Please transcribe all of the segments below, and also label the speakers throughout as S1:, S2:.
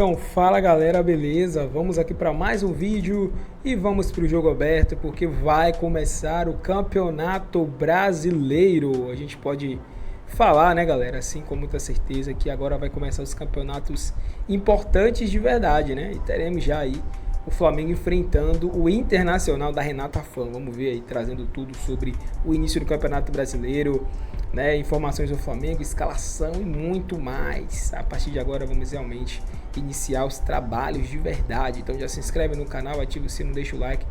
S1: Então fala galera, beleza? Vamos aqui para mais um vídeo e vamos para o jogo aberto porque vai começar o Campeonato Brasileiro. A gente pode falar, né galera, assim com muita certeza que agora vai começar os campeonatos importantes de verdade, né? E teremos já aí o Flamengo enfrentando o Internacional da Renata Fã. Vamos ver aí, trazendo tudo sobre o início do Campeonato Brasileiro, né, informações do Flamengo, escalação e muito mais. A partir de agora vamos realmente iniciar os trabalhos de verdade. Então já se inscreve no canal, ativa o sino, deixa o like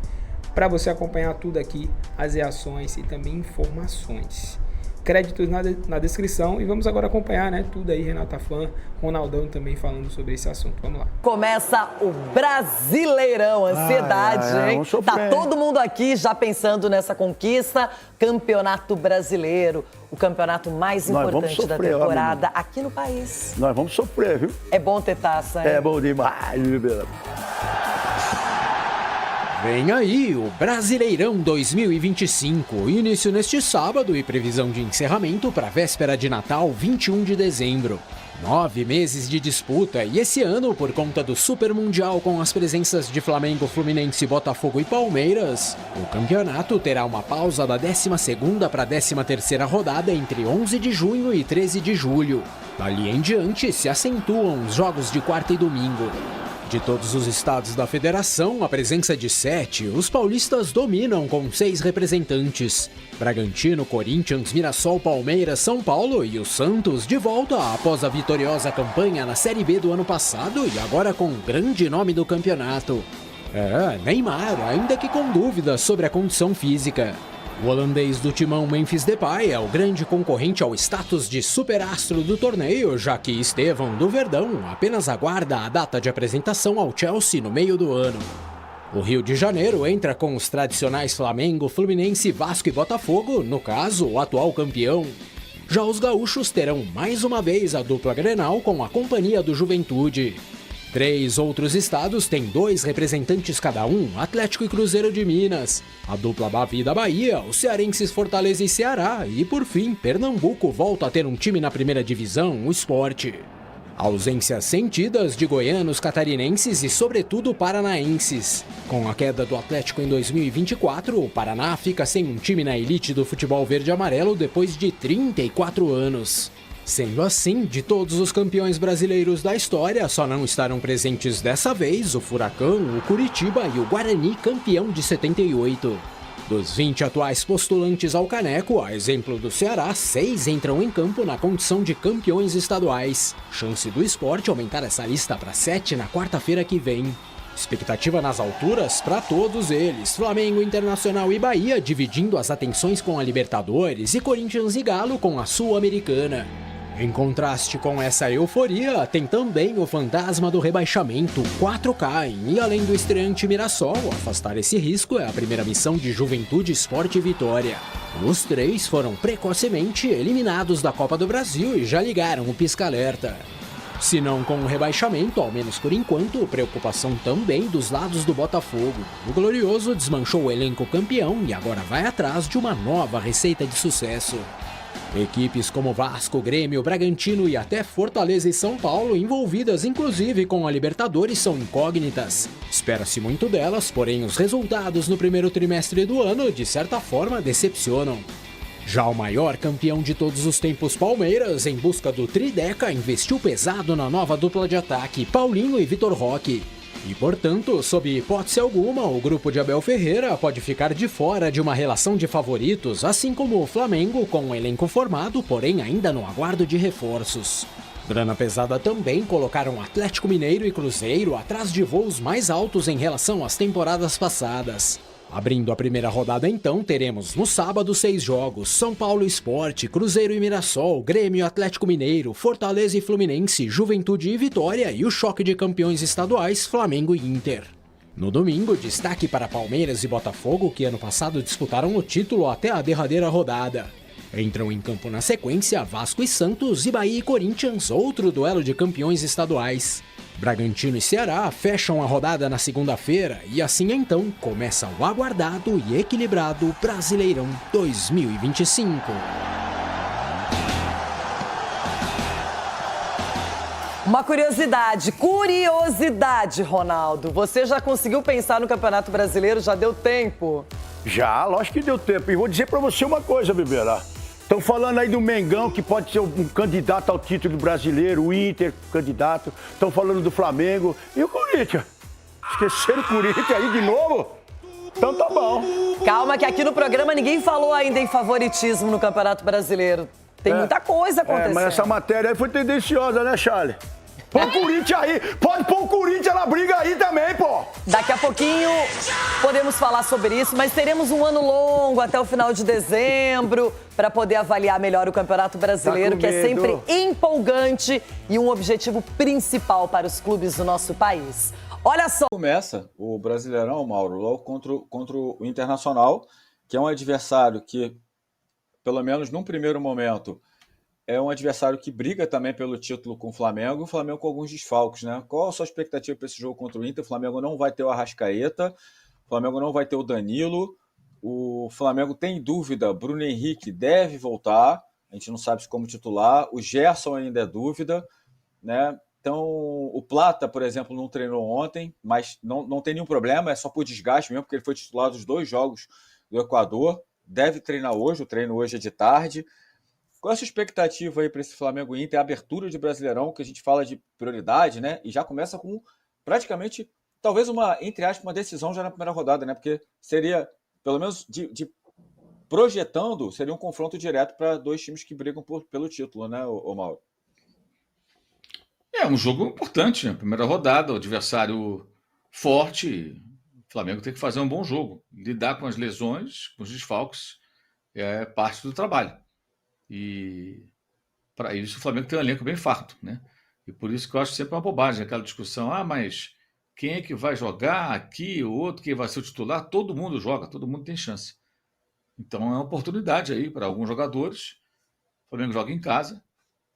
S1: para você acompanhar tudo aqui, as reações e também informações. Créditos na descrição e vamos agora acompanhar, né, tudo aí, Renata Fã, Ronaldão também falando sobre esse assunto. Vamos lá.
S2: Começa o Brasileirão, ansiedade, hein? Tá todo mundo aqui já pensando nessa conquista, Campeonato Brasileiro, o campeonato mais importante da temporada aqui no país.
S3: Nós vamos sofrer, viu?
S2: É bom ter taça, hein?
S3: É bom demais, viu?
S4: Vem aí o Brasileirão 2025, início neste sábado e previsão de encerramento para a véspera de Natal, 21 de dezembro. 9 meses de disputa e esse ano, por conta do Super Mundial com as presenças de Flamengo, Fluminense, Botafogo e Palmeiras, o campeonato terá uma pausa da 12ª para a 13ª rodada entre 11 de junho e 13 de julho. Dali em diante se acentuam os jogos de quarta e domingo. De todos os estados da federação, a presença de 7, os paulistas dominam com 6 representantes. Bragantino, Corinthians, Mirassol, Palmeiras, São Paulo e o Santos de volta após a vitoriosa campanha na Série B do ano passado e agora com um grande nome do campeonato. Neymar, ainda que com dúvidas sobre a condição física. O holandês do timão Memphis Depay é o grande concorrente ao status de superastro do torneio, já que Estevão do Verdão apenas aguarda a data de apresentação ao Chelsea no meio do ano. O Rio de Janeiro entra com os tradicionais Flamengo, Fluminense, Vasco e Botafogo, no caso, o atual campeão. Já os gaúchos terão mais uma vez a dupla Grenal com a companhia do Juventude. 3 outros estados têm 2 representantes cada um, Atlético e Cruzeiro de Minas. A dupla Bavi da Bahia, os cearenses Fortaleza e Ceará. E por fim, Pernambuco volta a ter um time na primeira divisão, o Sport. Ausências sentidas de goianos, catarinenses e sobretudo paranaenses. Com a queda do Atlético em 2024, o Paraná fica sem um time na elite do futebol verde-amarelo depois de 34 anos. Sendo assim, de todos os campeões brasileiros da história, só não estarão presentes dessa vez o Furacão, o Curitiba e o Guarani, campeão de 78. Dos 20 atuais postulantes ao caneco, a exemplo do Ceará, 6 entram em campo na condição de campeões estaduais. Chance do Sport aumentar essa lista para 7 na quarta-feira que vem. Expectativa nas alturas para todos eles, Flamengo, Internacional e Bahia dividindo as atenções com a Libertadores e Corinthians e Galo com a Sul-Americana. Em contraste com essa euforia, tem também o fantasma do rebaixamento, 4 caem, e além do estreante Mirassol, afastar esse risco é a primeira missão de Juventude, Sport e Vitória. Os 3 foram precocemente eliminados da Copa do Brasil e já ligaram o pisca-alerta. Se não com o rebaixamento, ao menos por enquanto, preocupação também dos lados do Botafogo. O Glorioso desmanchou o elenco campeão e agora vai atrás de uma nova receita de sucesso. Equipes como Vasco, Grêmio, Bragantino e até Fortaleza e São Paulo, envolvidas inclusive com a Libertadores, são incógnitas. Espera-se muito delas, porém os resultados no primeiro trimestre do ano, de certa forma, decepcionam. Já o maior campeão de todos os tempos, Palmeiras, em busca do Trideca, investiu pesado na nova dupla de ataque, Paulinho e Vitor Roque. E, portanto, sob hipótese alguma, o grupo de Abel Ferreira pode ficar de fora de uma relação de favoritos, assim como o Flamengo, com um elenco formado, porém ainda no aguardo de reforços. Grana pesada também colocaram Atlético Mineiro e Cruzeiro atrás de voos mais altos em relação às temporadas passadas. Abrindo a primeira rodada então, teremos no sábado 6 jogos, São Paulo e Sport, Cruzeiro e Mirassol, Grêmio e Atlético Mineiro, Fortaleza e Fluminense, Juventude e Vitória e o choque de campeões estaduais, Flamengo e Inter. No domingo, destaque para Palmeiras e Botafogo, que ano passado disputaram o título até a derradeira rodada. Entram em campo na sequência Vasco e Santos e Bahia e Corinthians, outro duelo de campeões estaduais. Bragantino e Ceará fecham a rodada na segunda-feira e assim então começa o aguardado e equilibrado Brasileirão 2025.
S2: Uma curiosidade, Ronaldo. Você já conseguiu pensar no Campeonato Brasileiro? Já deu tempo?
S3: Já, lógico que deu tempo. E vou dizer pra você uma coisa, Bibeira. Estão falando aí do Mengão, que pode ser um candidato ao título brasileiro, o Inter, candidato. Estão falando do Flamengo. E o Corinthians? Esqueceram o Corinthians aí de novo? Então tá bom.
S2: Calma que aqui no programa ninguém falou ainda em favoritismo no Campeonato Brasileiro. Tem muita coisa acontecendo.
S3: Mas essa matéria aí foi tendenciosa, né, Charlie? Põe o Corinthians aí! Pode pôr o Corinthians na briga aí também, pô!
S2: Daqui a pouquinho podemos falar sobre isso, mas teremos um ano longo até o final de dezembro para poder avaliar melhor o Campeonato Brasileiro, que é sempre empolgante e um objetivo principal para os clubes do nosso país. Olha só!
S5: Começa o Brasileirão, Mauro, logo contra o Internacional, que é um adversário que, pelo menos num primeiro momento, é um adversário que briga também pelo título com o Flamengo com alguns desfalques, né? Qual a sua expectativa para esse jogo contra o Inter? O Flamengo não vai ter o Arrascaeta, o Flamengo não vai ter o Danilo, o Flamengo tem dúvida, Bruno Henrique deve voltar, a gente não sabe se como titular, o Gerson ainda é dúvida, né? Então, o Plata, por exemplo, não treinou ontem, mas não tem nenhum problema, é só por desgaste mesmo, porque ele foi titular dos 2 jogos do Equador, deve treinar hoje, o treino hoje é de tarde. Qual é a sua expectativa aí para esse Flamengo Inter, a abertura de Brasileirão, que a gente fala de prioridade, né? E já começa com praticamente, talvez entre aspas, uma decisão já na primeira rodada, né? Porque seria, pelo menos projetando, seria um confronto direto para 2 times que brigam pelo título, né, ô Mauro?
S6: É um jogo importante, né? Primeira rodada, o adversário forte. O Flamengo tem que fazer um bom jogo. Lidar com as lesões, com os desfalques, é parte do trabalho. E para isso o Flamengo tem um elenco bem farto, né? E por isso que eu acho sempre uma bobagem aquela discussão, mas quem é que vai jogar aqui, o outro, quem vai ser o titular? Todo mundo joga, todo mundo tem chance. Então é uma oportunidade aí para alguns jogadores. O Flamengo joga em casa,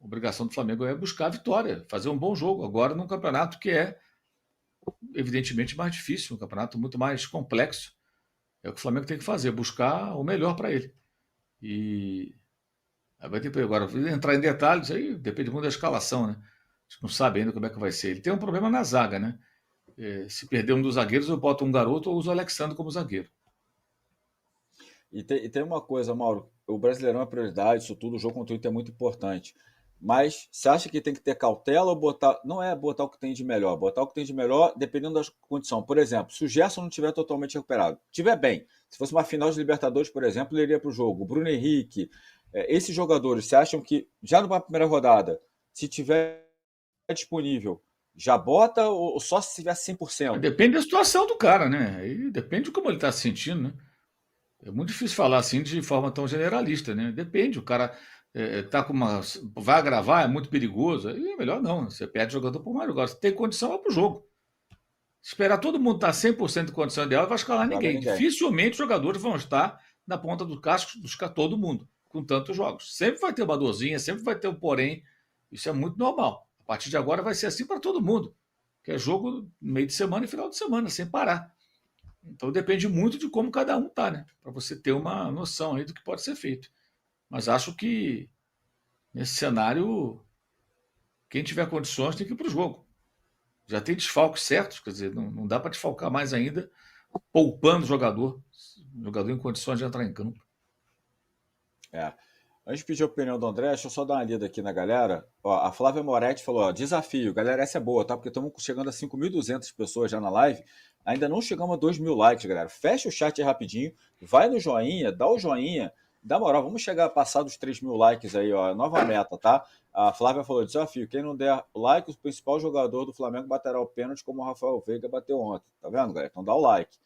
S6: a obrigação do Flamengo é buscar a vitória, fazer um bom jogo, agora num campeonato que é evidentemente mais difícil, um campeonato muito mais complexo. É o que o Flamengo tem que fazer, buscar o melhor para ele. E vai ter agora entrar em detalhes, aí depende muito da escalação, né? A gente não sabe ainda como é que vai ser. Ele tem um problema na zaga, né? Se perder um dos zagueiros, eu boto um garoto ou uso o Alexandre como zagueiro.
S5: E tem uma coisa, Mauro, o Brasileirão é prioridade, isso tudo, o jogo contra o Inter é muito importante. Mas você acha que tem que ter cautela ou botar... Não é botar o que tem de melhor, botar o que tem de melhor dependendo da condição. Por exemplo, se o Gerson não estiver totalmente recuperado, estiver bem, se fosse uma final de Libertadores, por exemplo, ele iria para o jogo. O Bruno Henrique, esses jogadores, você acham que já numa primeira rodada, se tiver disponível, já bota ou só se tiver 100%?
S6: Depende da situação do cara, né? E depende de como ele está se sentindo, né? É muito difícil falar assim de forma tão generalista, né? Depende, o cara tá com vai agravar, é muito perigoso, aí é melhor não, você perde o jogador por mais. Agora, se tem condição, vai pro jogo. Esperar todo mundo estar 100% de condição ideal, vai escalar ninguém. Dificilmente os jogadores vão estar na ponta do casco, buscar todo mundo, com tantos jogos. Sempre vai ter uma dorzinha, sempre vai ter um porém, isso é muito normal. A partir de agora vai ser assim para todo mundo, que é jogo no meio de semana e final de semana, sem parar. Então depende muito de como cada um tá, né? Para você ter uma noção aí do que pode ser feito. Mas acho que nesse cenário, quem tiver condições tem que ir para o jogo. Já tem desfalques certos, quer dizer, não dá para desfalcar mais ainda, poupando o jogador em condições de entrar em campo.
S5: Antes de pedir a opinião do André, deixa eu só dar uma lida aqui na galera. A Flávia Moretti falou, desafio, galera, essa é boa, tá? Porque estamos chegando a 5.200 pessoas já na live, ainda não chegamos a 2.000 likes, galera. Fecha o chat aí rapidinho, vai no joinha, dá o joinha, dá moral, vamos chegar a passar dos 3.000 likes aí, ó, nova meta, tá? A Flávia falou, desafio, quem não der like, o principal jogador do Flamengo baterá o pênalti como o Rafael Veiga bateu ontem, tá vendo, galera? Então dá o like.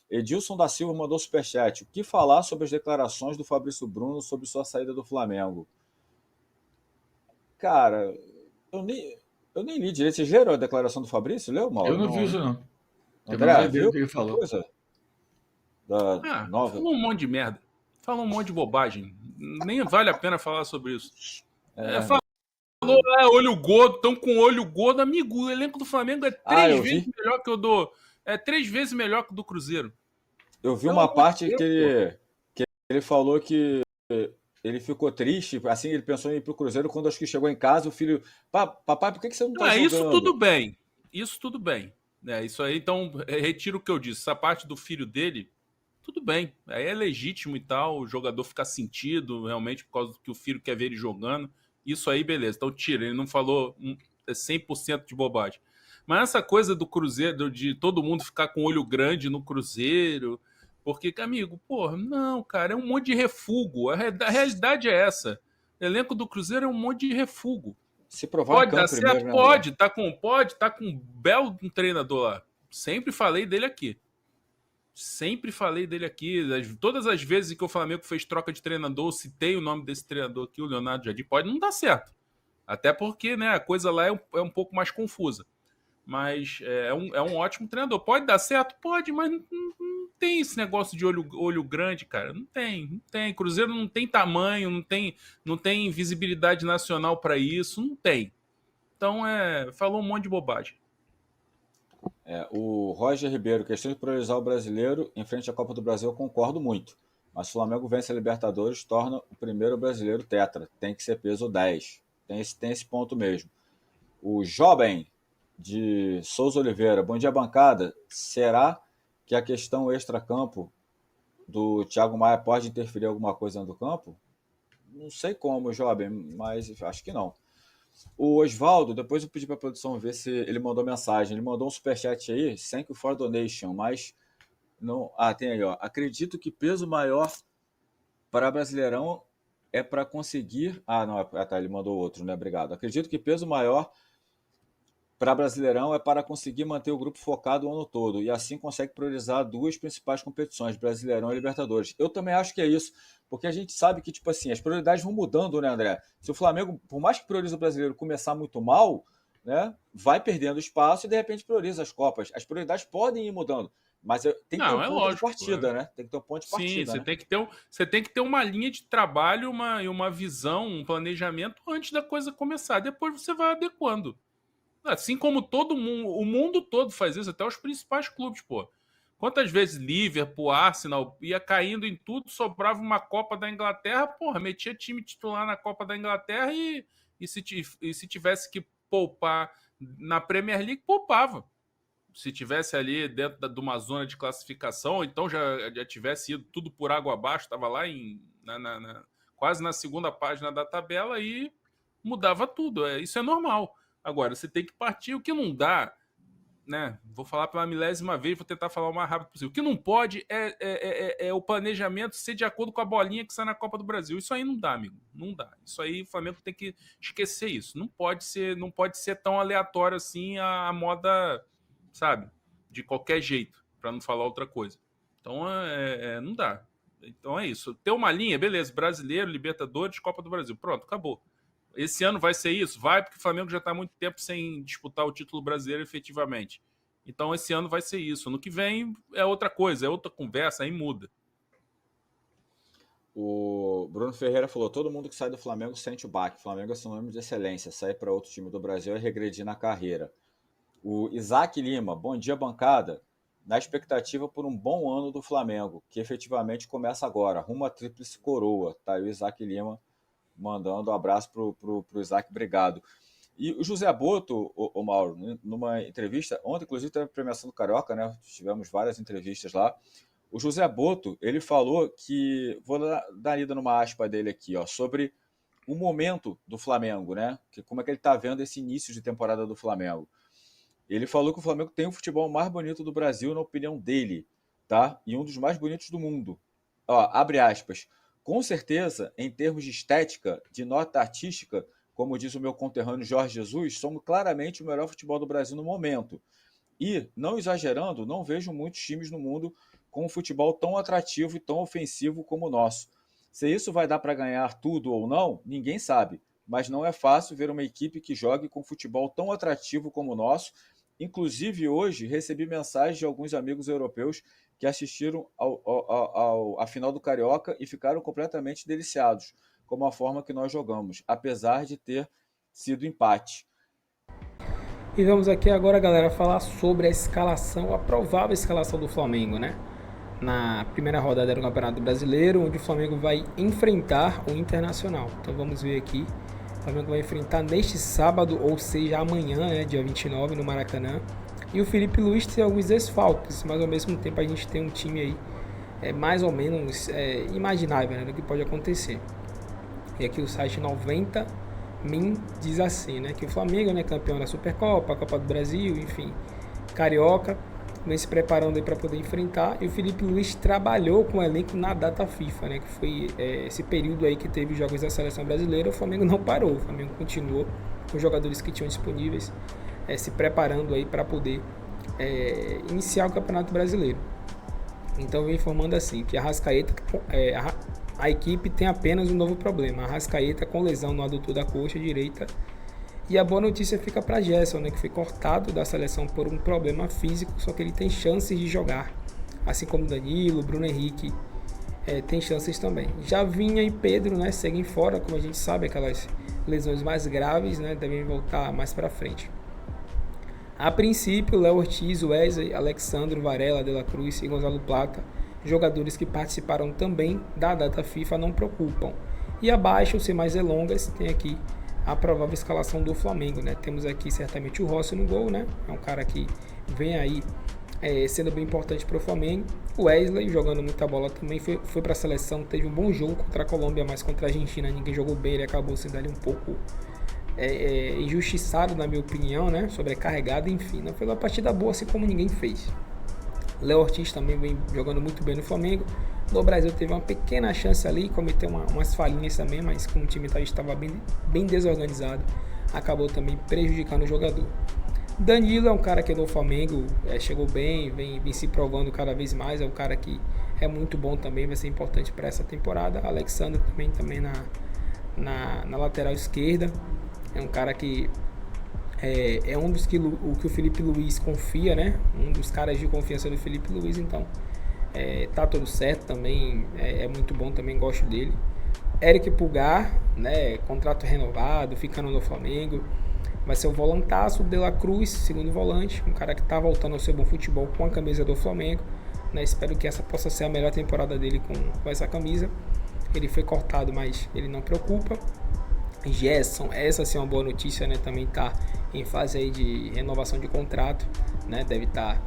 S5: Edilson da Silva mandou superchat. O que falar sobre as declarações do Fabrício Bruno sobre sua saída do Flamengo? Cara, eu nem li direito. Vocês leram a declaração do Fabrício? Leu, Mauro?
S6: Eu não vi isso, não.
S5: André, viu?
S6: Que ele falou.
S5: Nova...
S7: Falou um monte de merda. Falou um monte de bobagem. Nem vale a pena falar sobre isso. Falou, olho gordo, estão com olho gordo. Amigo, o elenco do Flamengo é 3 vezes melhor que o do... É 3 vezes melhor que o do Cruzeiro.
S5: Eu vi uma parte que ele falou que ele ficou triste, assim, ele pensou em ir pro Cruzeiro, quando acho que chegou em casa, o filho, papai, por que você não tá jogando?
S7: Isso tudo bem, isso tudo bem. Isso aí, então, retiro o que eu disse, essa parte do filho dele, tudo bem, aí é legítimo e tal, o jogador ficar sentido, realmente, por causa que o filho quer ver ele jogando, isso aí, beleza, então tira, ele não falou 100% de bobagem. Mas essa coisa do Cruzeiro, de todo mundo ficar com olho grande no Cruzeiro, porque, amigo, porra, não, cara, é um monte de refugo, a realidade é essa, o elenco do Cruzeiro é um monte de refugo.
S5: Se provar
S7: pode dar certo, primeiro, pode, tá com um belo treinador lá, sempre falei dele aqui. Todas as vezes que o Flamengo fez troca de treinador, citei o nome desse treinador aqui, o Leonardo Jardim, pode não dar certo. Até porque, né, a coisa lá é um pouco mais confusa. Mas é um ótimo treinador. Pode dar certo? Pode, mas não tem esse negócio de olho grande, cara. Não tem. Cruzeiro não tem tamanho, não tem visibilidade nacional para isso, não tem. Então, falou um monte de bobagem.
S5: O Roger Ribeiro, questão de priorizar o brasileiro em frente à Copa do Brasil, eu concordo muito. Mas se o Flamengo vence a Libertadores, torna o primeiro brasileiro tetra. Tem que ser peso 10. Tem esse ponto mesmo. O Jovem de Souza Oliveira, bom dia, bancada. Será que a questão extra-campo do Thiago Maia pode interferir em alguma coisa dentro do campo? Não sei como, Jovem, mas acho que não. O Osvaldo, depois eu pedi para a produção ver se ele mandou mensagem. Ele mandou um superchat aí, thank you for donation, mas não. Tem aí, ó. Acredito que peso maior para Brasileirão é para conseguir. Não, tá, ele mandou outro, né? Obrigado. Acredito que peso maior para Brasileirão é para conseguir manter o grupo focado o ano todo e assim consegue priorizar duas principais competições, Brasileirão e Libertadores. Eu também acho que é isso, porque a gente sabe que, tipo assim, as prioridades vão mudando, né, André? Se o Flamengo, por mais que priorize o Brasileiro, começar muito mal, né, vai perdendo espaço e de repente prioriza as Copas. As prioridades podem ir mudando, mas tem que ter um ponto de partida, né? Tem que ter um ponto de partida.
S7: Sim,
S5: né?
S7: Você tem que ter uma linha de trabalho, uma visão, um planejamento antes da coisa começar. Depois você vai adequando. Assim como todo mundo, o mundo todo faz isso, até os principais clubes, pô. Quantas vezes Liverpool, Arsenal ia caindo em tudo, sobrava uma Copa da Inglaterra, porra, metia time titular na Copa da Inglaterra e se tivesse que poupar na Premier League, poupava. Se tivesse ali dentro de uma zona de classificação, então já tivesse ido tudo por água abaixo, estava lá quase na segunda página da tabela e mudava tudo. Isso é normal. Agora, você tem que partir. O que não dá, né? Vou falar pela milésima vez, vou tentar falar o mais rápido possível. O que não pode é o planejamento ser de acordo com a bolinha que sai na Copa do Brasil. Isso aí não dá, amigo. Não dá. Isso aí o Flamengo tem que esquecer isso. Não pode ser tão aleatório assim a moda, sabe? De qualquer jeito, para não falar outra coisa. Então, não dá. Então é isso. Ter uma linha, beleza. Brasileiro, Libertadores, Copa do Brasil. Pronto, acabou. Esse ano vai ser isso? Vai, porque o Flamengo já está há muito tempo sem disputar o título brasileiro efetivamente. Então, esse ano vai ser isso. Ano que vem é outra coisa, é outra conversa, aí muda.
S5: O Bruno Ferreira falou, todo mundo que sai do Flamengo sente o baque. O Flamengo é sinônimo de excelência. Sair para outro time do Brasil é regredir na carreira. O Isaac Lima, bom dia, bancada. Na expectativa por um bom ano do Flamengo, que efetivamente começa agora. Rumo à tríplice coroa. Tá aí o Isaac Lima mandando um abraço pro Isaac, obrigado. E o José Boto, o Mauro, numa entrevista, ontem inclusive teve a premiação do Carioca, né? Tivemos várias entrevistas lá. O José Boto, ele falou que, vou dar ida numa aspa dele aqui, ó, sobre o momento do Flamengo, né? Como é que ele está vendo esse início de temporada do Flamengo. Ele falou que o Flamengo tem o futebol mais bonito do Brasil, na opinião dele, tá? E um dos mais bonitos do mundo. Ó, abre aspas. Com certeza, em termos de estética, de nota artística, como diz o meu conterrâneo Jorge Jesus, somos claramente o melhor futebol do Brasil no momento. E, não exagerando, não vejo muitos times no mundo com um futebol tão atrativo e tão ofensivo como o nosso. Se isso vai dar para ganhar tudo ou não, ninguém sabe. Mas não é fácil ver uma equipe que jogue com futebol tão atrativo como o nosso. Inclusive, hoje, recebi mensagens de alguns amigos europeus que assistiram à final do Carioca e ficaram completamente deliciados com a forma que nós jogamos, apesar de ter sido empate.
S1: E vamos aqui agora, galera, falar sobre a escalação, a provável escalação do Flamengo, né? na primeira rodada do Campeonato Brasileiro, onde o Flamengo vai enfrentar o Internacional. Então vamos ver aqui. O Flamengo vai enfrentar neste sábado, ou seja, amanhã, né, dia 29, no Maracanã. E o Felipe Luiz tem alguns desfalques, mas ao mesmo tempo a gente tem um time aí mais ou menos imaginável, né, do que pode acontecer. E aqui o site 90 Min diz assim, né, que o Flamengo, né, campeão da Supercopa, Copa do Brasil, enfim, Carioca, vem se preparando aí para poder enfrentar. E o Felipe Luiz trabalhou com o elenco na data FIFA, né, que foi esse período aí que teve jogos da seleção brasileira. O Flamengo não parou, o Flamengo continuou com os jogadores que tinham disponíveis, se preparando aí para poder iniciar o Campeonato Brasileiro. Então vem informando assim que a Arrascaeta, a equipe tem apenas um novo problema: a Arrascaeta com lesão no adutor da coxa direita. E a boa notícia fica para Gerson, né, que foi cortado da seleção por um problema físico, só que ele tem chances de jogar, assim como Danilo, Bruno Henrique tem chances também. Já Vinha e Pedro, né, seguem fora, como a gente sabe, aquelas lesões mais graves, né, devem voltar mais para frente. A princípio, Léo Ortiz, Wesley, Alexandro, Varela, De La Cruz e Gonzalo Plata, jogadores que participaram também da data FIFA, não preocupam. E abaixo, sem mais delongas, tem aqui a provável escalação do Flamengo, né? Temos aqui certamente o Rossi no gol, né? É um cara que vem aí sendo bem importante para o Flamengo. O Wesley jogando muita bola também, foi para a seleção, teve um bom jogo contra a Colômbia, mas contra a Argentina ninguém jogou bem, ele acabou sendo ali um pouco injustiçado, na minha opinião, né? Sobrecarregado, enfim, não foi uma partida boa, assim como ninguém fez. Léo Ortiz também vem jogando muito bem no Flamengo. No Brasil teve uma pequena chance ali, cometeu umas falhinhas também, mas como o time estava bem desorganizado, acabou também prejudicando o jogador. Danilo é um cara que é do Flamengo, chegou bem, vem se provando cada vez mais, é um cara que é muito bom também, vai ser importante para essa temporada. Alexandre também na lateral esquerda, é um cara que é um dos que o Felipe Luiz confia, né? Um dos caras de confiança do Felipe Luiz, então tá tudo certo também, é muito bom, também gosto dele. Eric Pulgar, né? Contrato renovado, ficando no Flamengo, vai ser o volantaço. De La Cruz, segundo volante, um cara que tá voltando ao seu bom futebol com a camisa do Flamengo, né? Espero que essa possa ser a melhor temporada dele com essa camisa. Ele foi cortado, mas ele não preocupa. Gerson, essa sim é uma boa notícia, né? Também tá em fase aí de renovação de contrato, né? Deve estar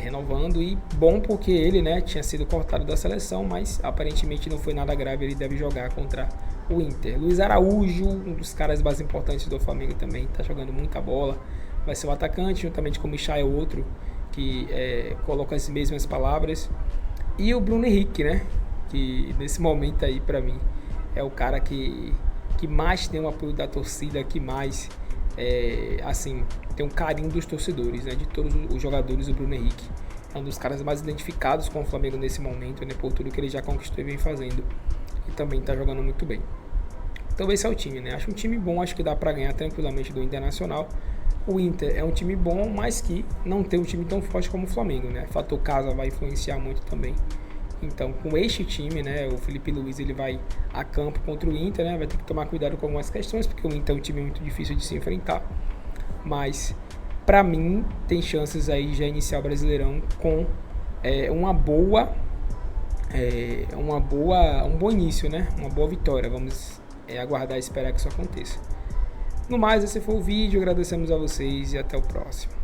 S1: renovando, e bom porque ele, né, tinha sido cortado da seleção, mas aparentemente não foi nada grave, ele deve jogar contra o Inter. Luiz Araújo, um dos caras mais importantes do Flamengo também, tá jogando muita bola, vai ser o atacante, juntamente com o Michael, outro que coloca as mesmas palavras. E o Bruno Henrique, né, que nesse momento aí pra mim é o cara que mais tem o apoio da torcida, que mais assim, tem um carinho dos torcedores, né, de todos os jogadores. O Bruno Henrique é um dos caras mais identificados com o Flamengo nesse momento, né, por tudo que ele já conquistou e vem fazendo, e também tá jogando muito bem. Então esse é o time, né, acho um time bom, acho que dá para ganhar tranquilamente do Internacional. O Inter é um time bom, mas que não tem um time tão forte como o Flamengo, né, o fator casa vai influenciar muito também. Então, com este time, né, o Felipe Luiz ele vai a campo contra o Inter, né, vai ter que tomar cuidado com algumas questões, porque o Inter é um time muito difícil de se enfrentar. Mas, para mim, tem chances aí de já iniciar o Brasileirão com um bom início, né, uma boa vitória. Vamos aguardar e esperar que isso aconteça. No mais, esse foi o vídeo, agradecemos a vocês e até o próximo.